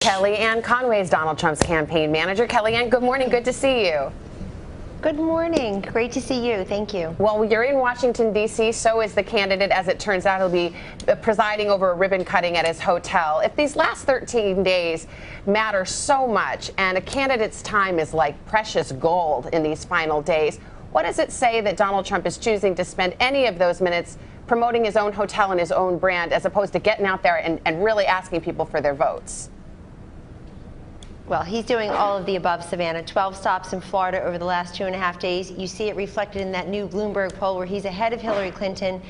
Kellyanne Conway is Donald Trump's campaign manager. Kellyanne, good morning. Good to see you. Good morning. Great to see you. Thank you. Well, you're in Washington, D.C. So is the candidate. As it turns out, he'll be presiding over a ribbon cutting at his hotel. If these last 13 days matter so much and a candidate's time is like precious gold in these final days, what does it say that Donald Trump is choosing to spend any of those minutes promoting his own hotel and his own brand as opposed to getting out there and really asking people for their votes? Well, he's doing all of the above, Savannah. 12 stops in Florida over the last 2.5 days. You see it reflected in that new Bloomberg poll where he's ahead of Hillary Clinton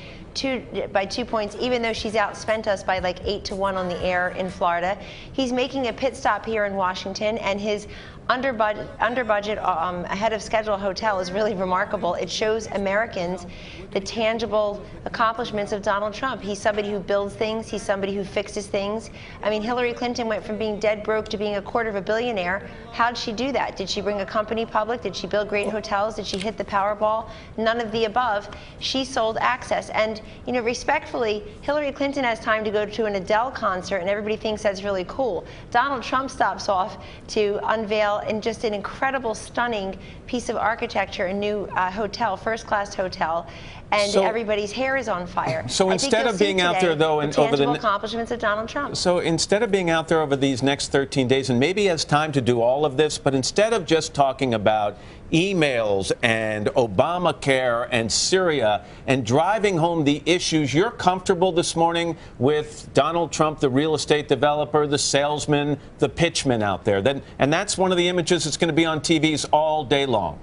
by 2 points, even though she's outspent us by like 8-1 on the air in Florida. He's making a pit stop here in Washington, and his under budget, ahead of schedule hotel is really remarkable. It shows Americans the tangible accomplishments of Donald Trump. He's somebody who builds things. He's somebody who fixes things. I mean, Hillary Clinton went from being dead broke to being $250 million. How did she do that? Did she bring a company public? Did she build great hotels? Did she hit the Powerball? None of the above. She sold access. And, you know, respectfully, Hillary Clinton has time to go to an Adele concert, and everybody thinks that's really cool. Donald Trump stops off to unveil in just an incredible, stunning piece of architecture, a new hotel, first-class hotel, and everybody's hair is on fire. So instead of being out there, though, and over the accomplishments of Donald Trump. So instead of being out there over these next 13 days, and maybe he has time to do all of this, but instead of just talking about emails and Obamacare and Syria and driving home the issues, you're comfortable this morning with Donald Trump, the real estate developer, the salesman, the pitchman out there. And that's one of the images that's going to be on TVs all day long.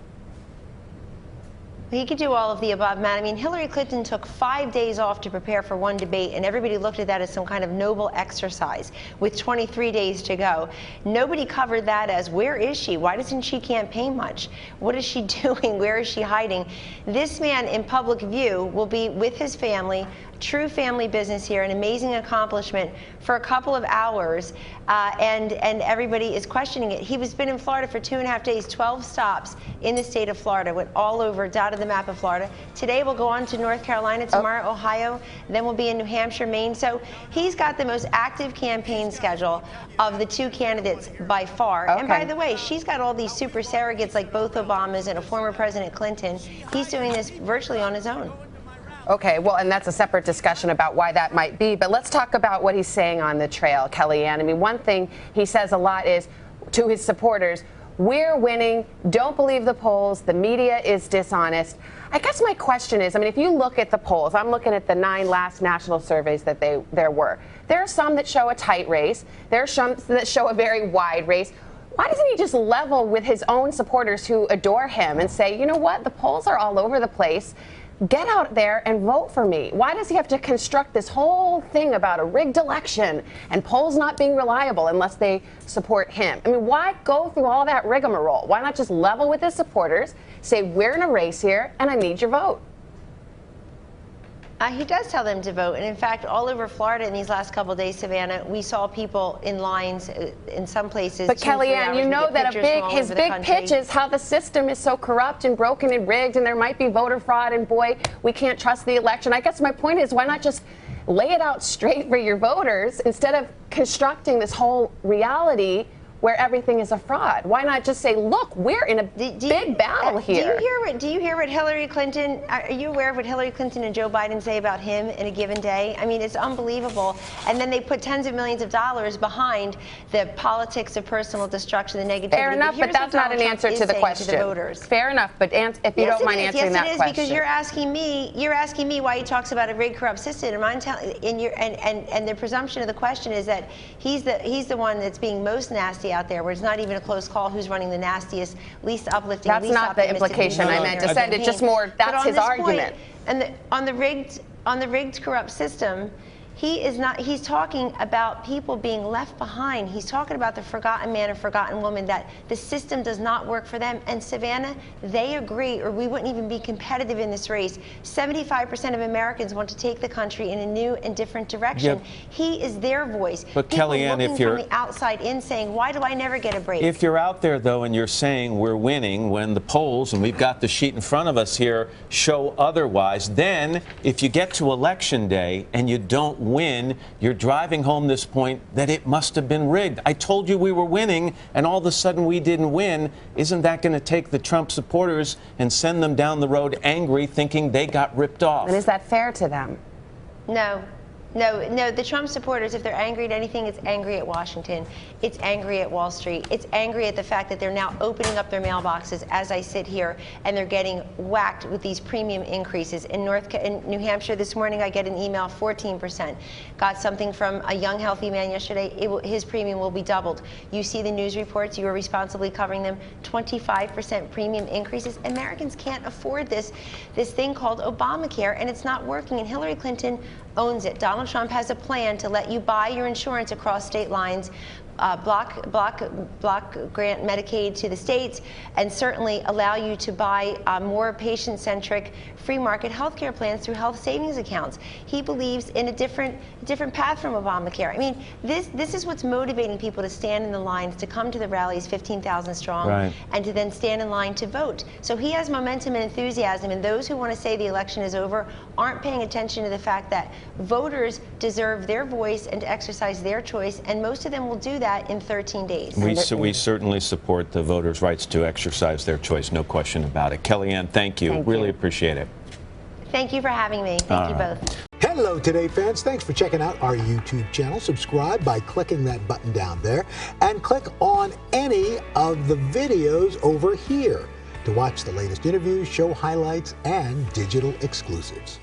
He could do all of the above, Matt. I mean, Hillary Clinton took 5 days off to prepare for one debate, and everybody looked at that as some kind of noble exercise with 23 days to go. Nobody covered that as, where is she? Why doesn't she campaign much? What is she doing? Where is she hiding? This man in public view will be with his family, true family business here, an amazing accomplishment for a couple of hours, and everybody is questioning it. He has been in Florida for 2.5 days, 12 stops in the state of Florida, went all over, dotted the map of Florida. Today we'll go on to North Carolina, tomorrow Ohio, then we'll be in New Hampshire, Maine. So he's got the most active campaign schedule of the two candidates by far. And by the way, she's got all these super surrogates like both Obamas and a former President Clinton. He's doing this virtually on his own. Okay, well, and that's a separate discussion about why that might be. But let's talk about what he's saying on the trail, Kellyanne. I mean, one thing he says a lot is to his supporters, we're winning, don't believe the polls, the media is dishonest. I guess my question is, I mean, if you look at the polls, I'm looking at the 9 last national surveys that there were. There are some that show a tight race. There are some that show a very wide race. Why doesn't he just level with his own supporters who adore him and say, you know what, the polls are all over the place. Get out there and vote for me. Why does he have to construct this whole thing about a rigged election and polls not being reliable unless they support him? I mean, why go through all that rigmarole? Why not just level with his supporters, say, we're in a race here and I need your vote? He does tell them to vote. And in fact, all over Florida in these last couple of days, Savannah, we saw people in lines in some places. But Kellyanne, you know that his big pitch is how the system is so corrupt and broken and rigged and there might be voter fraud and boy, we can't trust the election. I guess my point is, why not just lay it out straight for your voters instead of constructing this whole reality where everything is a fraud? Why not just say, look, we're in a big battle here? Do you hear what Hillary Clinton, are you aware of what Hillary Clinton and Joe Biden say about him in a given day? I mean, it's unbelievable. And then they put tens of millions of dollars behind the politics of personal destruction, the negativity. Fair enough, but that's not an answer to the question. Fair enough, but if you don't mind answering that question. Yes, it is, because you're asking me why he talks about a rigged, corrupt system, and the presumption of the question is that he's the one that's being most nasty out there, where it's not even a close call who's running the nastiest, least uplifting, least optimistic. That's not the implication I meant to send. It's just more, that's his argument. And on the rigged, corrupt system, he's talking about people being left behind. He's talking about the forgotten man and forgotten woman, that the system does not work for them. And Savannah, they agree, or we wouldn't even be competitive in this race. 75% of Americans want to take the country in a new and different direction. Yep. He is their voice. But people Kellyanne, if you're from the outside in saying, why do I never get a break? If you're out there, though, and you're saying we're winning when the polls, and we've got the sheet in front of us here, show otherwise, then if you get to Election Day and you don't win, you're driving home this point that it must have been rigged. I told you we were winning, and all of a sudden we didn't win. Isn't that going to take the Trump supporters and send them down the road angry, thinking they got ripped off? And is that fair to them? No. No, the Trump supporters, if they're angry at anything, it's angry at Washington. It's angry at Wall Street. It's angry at the fact that they're now opening up their mailboxes as I sit here, and they're getting whacked with these premium increases. In New Hampshire this morning, I get an email, 14%. Got something from a young, healthy man yesterday. His premium will be doubled. You see the news reports. You are responsibly covering them. 25% premium increases. Americans can't afford this thing called Obamacare, and it's not working. And Hillary Clinton owns it. Donald Trump has a plan to let you buy your insurance across state lines, block grant Medicaid to the states, and certainly allow you to buy more patient-centric free market health care plans through health savings accounts. He believes in a different path from Obamacare. I mean, this is what's motivating people to stand in the lines, to come to the rallies, 15,000 strong, right, and to then stand in line to vote. So he has momentum and enthusiasm, and those who want to say the election is over aren't paying attention to the fact that voters deserve their voice and to exercise their choice, and most of them will do that in 13 days. We certainly support the voters' rights to exercise their choice, no question about it. Kellyanne, thank you. Really appreciate it. Thank you for having me. Thank you both. Hello, Today fans. Thanks for checking out our YouTube channel. Subscribe by clicking that button down there and click on any of the videos over here to watch the latest interviews, show highlights, and digital exclusives.